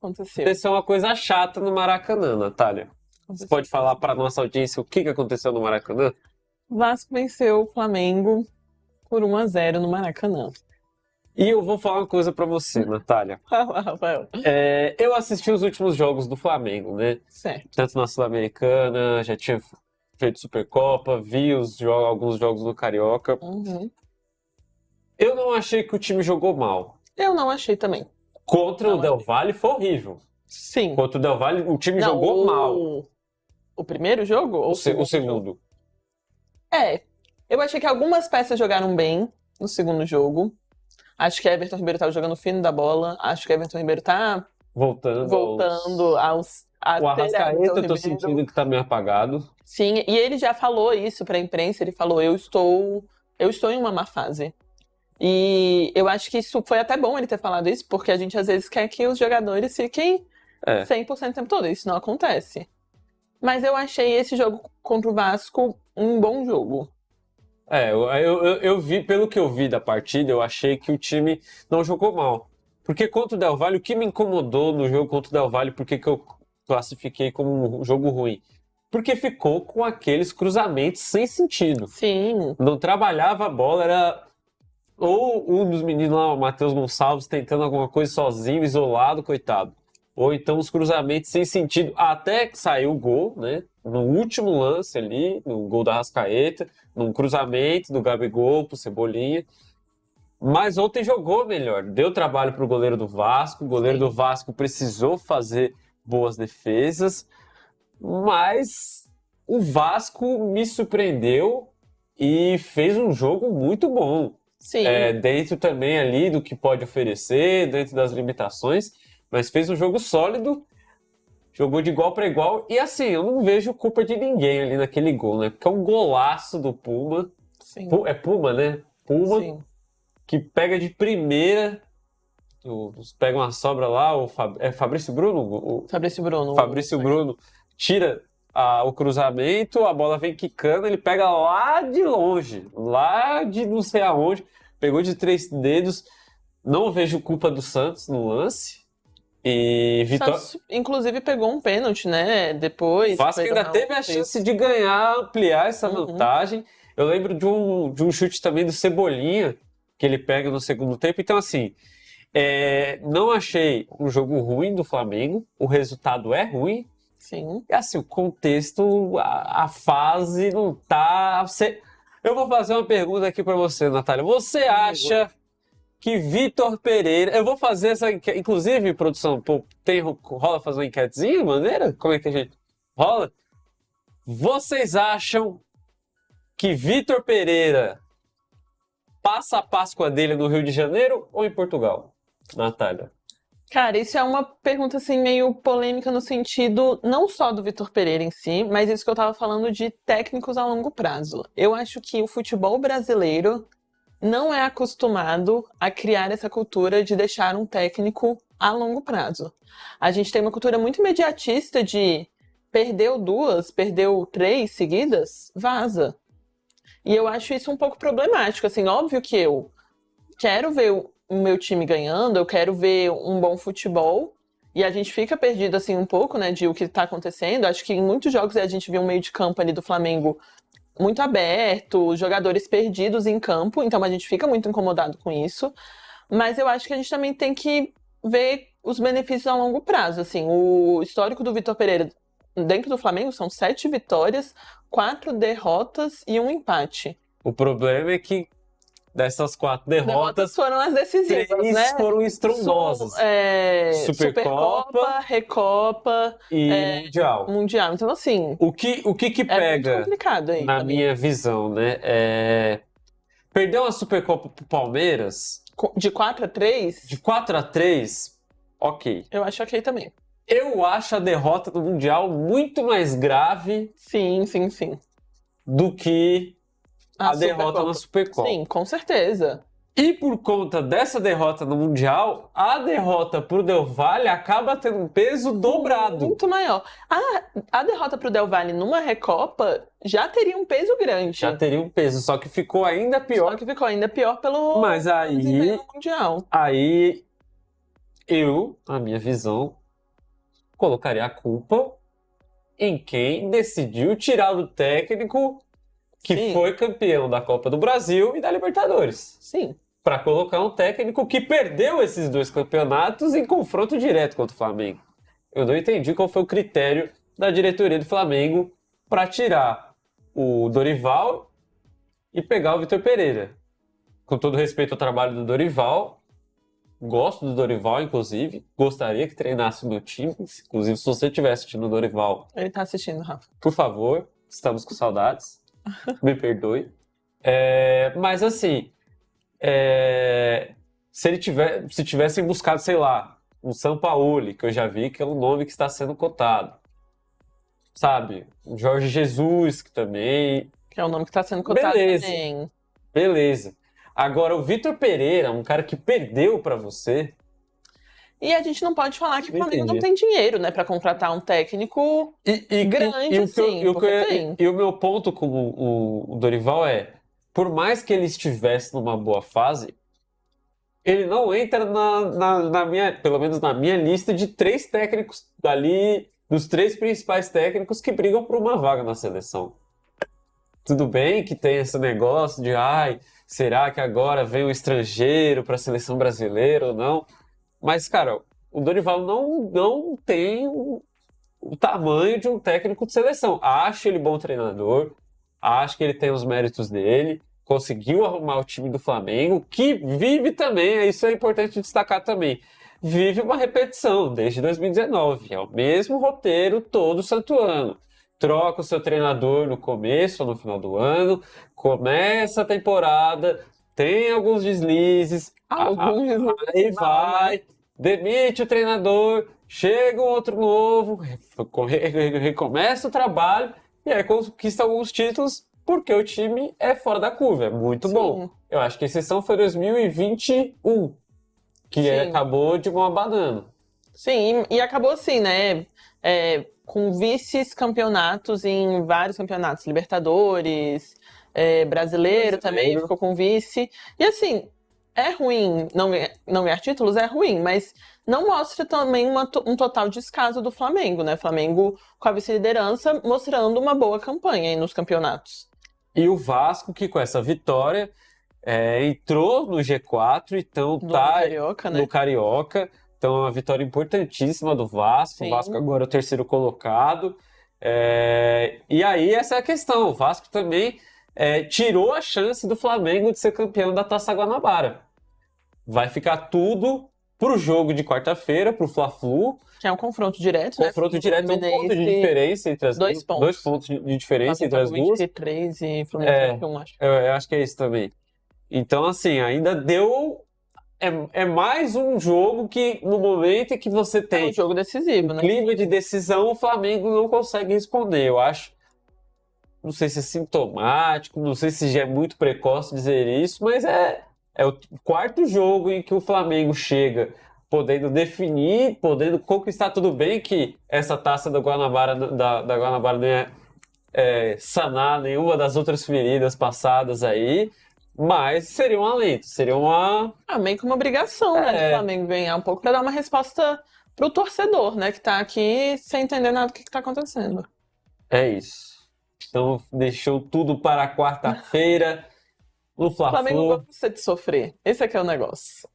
Aconteceu. Aconteceu uma coisa chata no Maracanã, Natália. Você Aconteceu. pode falar para nossa audiência o que aconteceu no Maracanã? Vasco venceu o Flamengo por 1-0 no Maracanã. E eu vou falar uma coisa para você, Natália. Fala, Rafael. Eu assisti os últimos jogos do Flamengo, né? Certo. Tanto na Sul-Americana, já tinha feito Supercopa, vi alguns jogos do Carioca. Uhum. Eu não achei que o time jogou mal. Eu não achei também. Contra Não o Del Valle foi horrível. Sim. Contra o Del Valle, o time Não, jogou mal. O primeiro jogo? Ou O segundo. Eu achei que algumas peças jogaram bem no segundo jogo. Acho que Everton Ribeiro tava jogando fino da bola. Acho que Everton Ribeiro tá voltando aos... O Arrascaeta eu tô sentindo que tá meio apagado. Sim, e ele já falou isso pra imprensa. Ele falou, eu estou em uma má fase. E eu acho que isso foi até bom ele ter falado isso, porque a gente às vezes quer que os jogadores fiquem 100% o tempo todo. Isso não acontece. Mas eu achei esse jogo contra o Vasco um bom jogo. Eu vi, pelo que eu vi da partida, eu achei que o time não jogou mal. Porque contra o Del Valle, o que me incomodou no jogo contra o Del Valle, porque que eu classifiquei como um jogo ruim? Porque ficou com aqueles cruzamentos sem sentido. Sim. Não trabalhava a bola, era ou um dos meninos lá, o Matheus Gonçalves, tentando alguma coisa sozinho, isolado, coitado. Ou então os cruzamentos sem sentido, até que saiu o gol, né? No último lance ali, no gol da Arrascaeta, num cruzamento do Gabigol pro Cebolinha. Mas ontem jogou melhor, deu trabalho pro goleiro do Vasco, o goleiro do Vasco precisou fazer boas defesas, mas o Vasco me surpreendeu e fez um jogo muito bom. Sim. Dentro também ali do que pode oferecer, dentro das limitações, mas fez um jogo sólido, jogou de igual para igual, e assim, eu não vejo culpa de ninguém ali naquele gol, né? Porque é um golaço do Puma. Sim. É Puma, né? Puma, Sim. que pega de primeira, pega uma sobra lá, Fabrício Bruno? Fabrício Bruno. Fabrício Bruno tira o cruzamento, a bola vem quicando, ele pega lá de longe, lá de não sei aonde, pegou de 3 dedos. Não vejo culpa do Santos no lance. E Santos, inclusive, pegou um pênalti, né? Depois. O Vasco ainda teve a chance de ganhar, ampliar essa vantagem. Eu lembro de um chute também do Cebolinha, que ele pega no segundo tempo. Então, assim, não achei um jogo ruim do Flamengo. O resultado é ruim. Sim. E assim, o contexto, a fase não tá... Eu vou fazer uma pergunta aqui pra você, Natália. Você acha que Vitor Pereira... Eu vou fazer essa enquete. Inclusive, produção, rola fazer uma enquetezinha, maneira? Como é que a gente... Rola? Vocês acham que Vitor Pereira passa a Páscoa dele no Rio de Janeiro ou em Portugal, Natália? Cara, isso é uma pergunta assim meio polêmica no sentido não só do Vitor Pereira em si, mas isso que eu tava falando de técnicos a longo prazo. Eu acho que o futebol brasileiro não é acostumado a criar essa cultura de deixar um técnico a longo prazo. A gente tem uma cultura muito imediatista de perdeu 2, perdeu 3 seguidas, vaza. E eu acho isso um pouco problemático. Assim, óbvio que eu quero ver o meu time ganhando, eu quero ver um bom futebol, e a gente fica perdido assim um pouco, né, de o que tá acontecendo. Acho que em muitos jogos a gente viu um meio de campo ali do Flamengo muito aberto, jogadores perdidos em campo, então a gente fica muito incomodado com isso. Mas eu acho que a gente também tem que ver os benefícios a longo prazo. Assim, o histórico do Vitor Pereira dentro do Flamengo são 7 vitórias, 4 derrotas e 1 empate. O problema é que dessas 4 derrotas foram as decisivas, 3 né? foram estrondosas. Supercopa, Recopa e Mundial. Então, assim... O que pega, muito complicado aí, na minha visão, né? Perdeu uma Supercopa pro Palmeiras... De 4-3? De 4-3, ok. Eu acho ok também. Eu acho a derrota do Mundial muito mais grave... Sim. ...do que a derrota na Supercopa. Sim, com certeza. E por conta dessa derrota no Mundial, a derrota pro Del Valle acaba tendo um peso dobrado. Muito maior. A derrota pro Del Valle numa Recopa já teria um peso grande. Já teria um peso, só que ficou ainda pior. Pelo Mas aí, Mundial. Aí, na minha visão, colocaria a culpa em quem decidiu tirar o técnico que Sim. foi campeão da Copa do Brasil e da Libertadores. Sim. Para colocar um técnico que perdeu esses 2 campeonatos em confronto direto contra o Flamengo. Eu não entendi qual foi o critério da diretoria do Flamengo para tirar o Dorival e pegar o Vitor Pereira. Com todo respeito ao trabalho do Dorival, gosto do Dorival, inclusive, gostaria que treinasse o meu time. Inclusive, se você tivesse assistindo o Dorival, Ele tá assistindo, Rafa. por favor, estamos com saudades. Me perdoe. Mas assim, se tivessem buscado, sei lá, um Sampaoli, que eu já vi que é um nome que está sendo cotado. Sabe? O Jorge Jesus, que também. Que é o nome que tá sendo cotado Beleza. também. Beleza. Agora, o Vitor Pereira, um cara que perdeu pra você. E a gente não pode falar que o Não Flamengo não entendi. tem dinheiro, né, pra contratar um técnico grande, assim, porque tem. E o meu ponto com o Dorival é: por mais que ele estivesse numa boa fase, ele não entra na minha, pelo menos na minha lista de 3 técnicos dali, dos 3 principais técnicos que brigam por uma vaga na seleção. Tudo bem que tem esse negócio de, será que agora vem um estrangeiro para a seleção brasileira ou não? Mas, cara, o Dorival não tem o tamanho de um técnico de seleção. Acho ele bom treinador, acho que ele tem os méritos dele, conseguiu arrumar o time do Flamengo, que vive também, isso é importante destacar também, vive uma repetição desde 2019. É o mesmo roteiro todo santo ano. Troca o seu treinador no começo ou no final do ano, começa a temporada, tem alguns deslizes, aí vai, demite o treinador, chega um outro novo, recomeça o trabalho e aí conquista alguns títulos porque o time é fora da curva, é muito bom. Eu acho que a exceção foi 2021, que acabou de uma banana. Sim, e acabou assim, né? Com vice-campeonatos em vários campeonatos, Libertadores, brasileiro também ficou com vice. E assim, é ruim não ganhar títulos, é ruim, mas não mostra também um total descaso do Flamengo, né? Flamengo com a vice-liderança mostrando uma boa campanha aí nos campeonatos. E o Vasco, que com essa vitória entrou no G4, então tá Carioca, né? no Carioca. Então é uma vitória importantíssima do Vasco. Sim. O Vasco agora é o 3º colocado. E aí essa é a questão. O Vasco também tirou a chance do Flamengo de ser campeão da Taça Guanabara. Vai ficar tudo pro jogo de quarta-feira, pro Fla-Flu. Que é um confronto direto, Confronto direto, um ponto de diferença entre as duas. 2 pontos. 2 pontos de diferença entre as duas. 23 e Fluminense 21, acho. Eu acho que é isso também. Então, assim, ainda deu... É mais um jogo que, no momento em que você tem um jogo decisivo, né? clima de decisão, o Flamengo não consegue responder. Eu acho... Não sei se é sintomático, não sei se já é muito precoce dizer isso, mas é o 4º jogo em que o Flamengo chega podendo definir, podendo conquistar. Tudo bem que essa taça da Guanabara, da Guanabara não é sanar nenhuma das outras feridas passadas aí, mas seria um alento, seria uma... meio que uma obrigação, né, do Flamengo ganhar um pouco para dar uma resposta pro torcedor, né, que tá aqui sem entender nada do que tá acontecendo. É isso. Então deixou tudo para quarta-feira no Fla-Flu. O Flamengo gosta de sofrer, esse é que é o negócio.